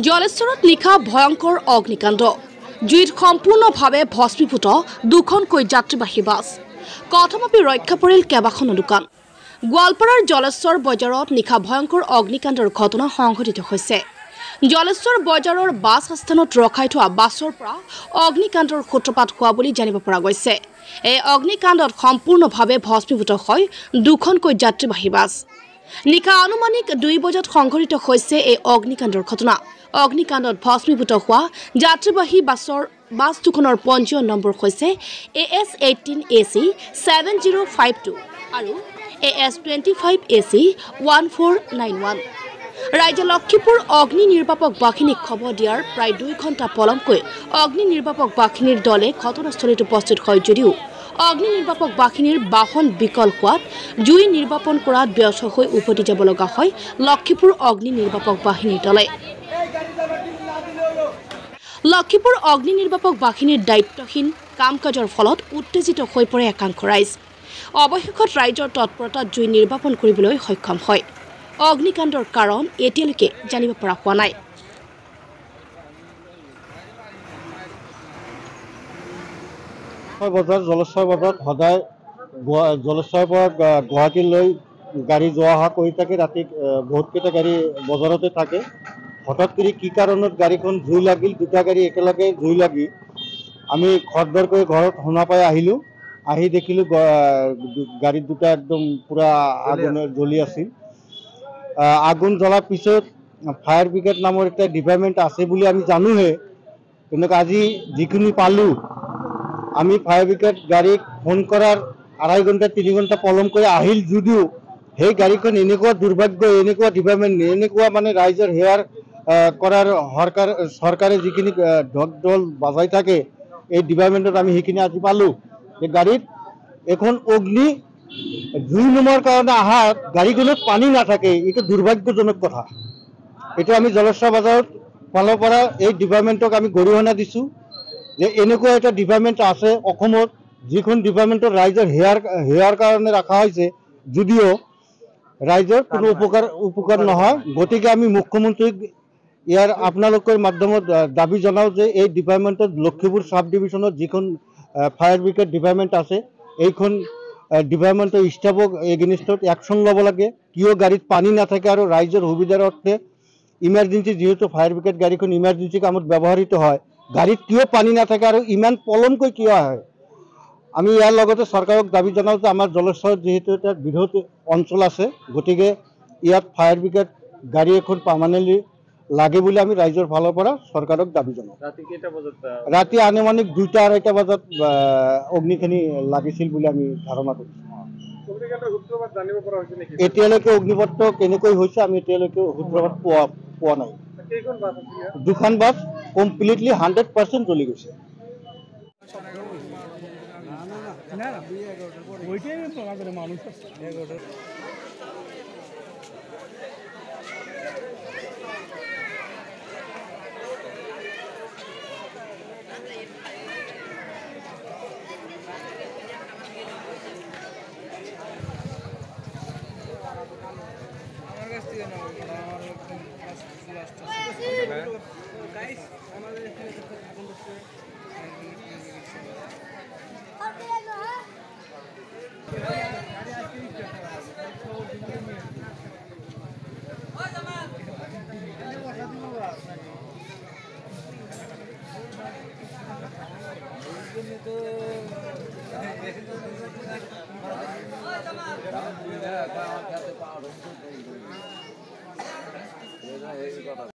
জলেশ্বৰত নিশা ভয়ংকৰ অগ্নিকাণ্ড জুইত সম্পূৰ্ণভাৱে ভস্মীভূত দুখনকৈ যাত্ৰীবাহী বাছ কথমপি ৰক্ষা পৰিল কেবাখনো দোকান গোৱালপাৰাৰ জলেশ্বৰ বজাৰত নিশা ভয়ংকৰ অগ্নিকাণ্ডৰ ঘটনা সংঘটিত হৈছে জলেশ্বৰ বজাৰৰ বাছ স্থানত ৰখাই থোৱা বাছৰ পৰা অগ্নিকাণ্ডৰ সূত্ৰপাত হোৱা বুলি জানিব পৰা গৈছে এই অগ্নিকাণ্ডত সম্পূৰ্ণভাৱে ভস্মীভূত হয় দুখনকৈ যাত্ৰীবাহী বাছ নিশা আনুমানিক 2 বজাত সংঘটিত হৈছে এই অগ্নিকাণ্ডৰ ঘটনা অগ্নিকাণ্ডত ভস্মীভূত হোৱা যাত্ৰীবাহী বাছ দুখনৰ পঞ্জীয়ন নম্বৰ হৈছে AS18AC 7052 আৰু AS25AC 1491 ৰাজ্য লক্ষীপুৰ অগ্নি নিৰ্বাপক বাহিনীক খবৰ দিয়াৰ প্ৰায় 2 ঘণ্টা পলমকৈ অগ্নি নিৰ্বাপক বাহিনীৰ দলে ঘটনাস্থলীত উপস্থিত হয় যদিও অগ্নি নিৰ্বাপক বাহিনীৰ বাহন বিকল হোৱাত জুই নিৰ্বাপন কৰাত ব্যৰ্থ হৈ উভতি যাব লগা হয় লক্ষীপুৰ অগ্নি নিৰ্বাপক বাহিনীৰ দলে লক্ষীপুৰ অগ্নি নিৰ্বাপক বাহিনীৰ দায়িত্বহীন কাম-কাজৰ ফলত উত্তেজিত হৈ পৰে একাংশ ৰাইজ অৱশেষত ৰাইজৰ তৎপৰতাত জুই নিৰ্বাপন কৰিবলৈ সক্ষম হয় অগ্নিকাণ্ডৰ কাৰণ এতিয়ালৈকে জানিব পৰা হোৱা নাই বজাৰ জলেশ্বৰ বজাৰত সদায় জলেশ্বৰৰ পৰা গুৱাহাটীলৈ গাড়ী যোৱা অহা কৰি থাকে ৰাতি বহুতকেইটা গাড়ী বজাৰতে থাকে হঠাৎ কৰি কি কাৰণত গাড়ীখন জুই লাগিল দুটা গাড়ী একেলগে জুই লাগি আমি খৰধৰ কৰি ঘৰত শুনা পাই আহিলোঁ আহি দেখিলোঁ গাড়ী দুটা একদম পুৰা আগুনে জ্বলি আছিল আগুন জ্বলাৰ পিছত ফায়াৰ ব্ৰিগেড নামৰ এটা ডিপাৰ্টমেণ্ট আছে বুলি আমি জানোহে কিন্তু আজি যিখিনি পালোঁ আমি ফায়াৰ ব্ৰিগেড গাড়ীক ফোন কৰাৰ 2.5 ঘণ্টা 3 ঘণ্টা পলম কৰি আহিল যদিও সেই গাড়ীখন এনেকুৱা দুৰ্ভাগ্য এনেকুৱা ডিপাৰ্টমেণ্ট এনেকুৱা মানে ৰাইজৰ হেয়াৰ কৰাৰ চৰকাৰে যিখিনি ঢোল বাজাই থাকে এই ডিপাৰ্টমেণ্টত আমি সেইখিনি আজি পালোঁ যে গাড়ীত এখন অগ্নি জুই নোমোৱাৰ কাৰণে অহা গাড়ীখনত পানী নাথাকে এইটো দুৰ্ভাগ্যজনক কথা এইটো আমি জলেশ্বৰ বজাৰত ফালৰ পৰা এই ডিপাৰ্টমেণ্টক আমি গৰিহণা দিছোঁ যে এনেকুৱা এটা ডিপাৰ্টমেণ্ট আছে অসমত যিখন ডিপাৰ্টমেণ্টৰ ৰাইজৰ হেয়াৰ কাৰণে ৰখা হৈছে যদিও ৰাইজৰ কোনো উপকাৰ নহয় গতিকে আমি মুখ্যমন্ত্ৰীক ইয়াৰ আপোনালোকৰ মাধ্যমত দাবী জনাওঁ যে এই ডিপাৰ্টমেণ্টত লক্ষীপুৰ সাব ডিভিজনত যিখন ফায়াৰ ব্ৰিগেড ডিপাৰ্টমেণ্ট আছে এইখন ডিপাৰ্টমেণ্টৰ ষ্টাফক এগেইনষ্টত একশ্যন ল'ব লাগে কিয় গাড়ীত পানী নাথাকে আৰু ৰাইজৰ সুবিধাৰ অৰ্থে ইমাৰ্জেঞ্চি যিহেতু ফায়াৰ ব্ৰিগেড গাড়ীখন ইমাৰ্জেঞ্চি কামত ব্যৱহৃত হয় গাড়ীত কিয় পানী নাথাকে আৰু ইমান পলমকৈ কিয় হয় আমি ইয়াৰ লগতে চৰকাৰক দাবী জনাওঁ যে আমাৰ জলেশ্বৰত যিহেতু এটা বৃহৎ অঞ্চল আছে গতিকে ইয়াত ফায়াৰ ব্ৰিগেড গাড়ী এখন পাৰ্মানেণ্টলি লাগে বুলি আমি ৰাইজৰ ফালৰ পৰা চৰকাৰক দাবী জনাওঁ ৰাতি আনুমানিক 2টা-2.5টা বজাত অগ্নিখিনি লাগিছিল বুলি আমি ধাৰণা কৰিছোঁ এতিয়ালৈকে অগ্নিপত্ৰ কেনেকৈ হৈছে আমি এতিয়ালৈকে সূত্ৰপাত পোৱা নাই দুখন বাছ কমপ্লিটলি 100% জ্বলি গৈছে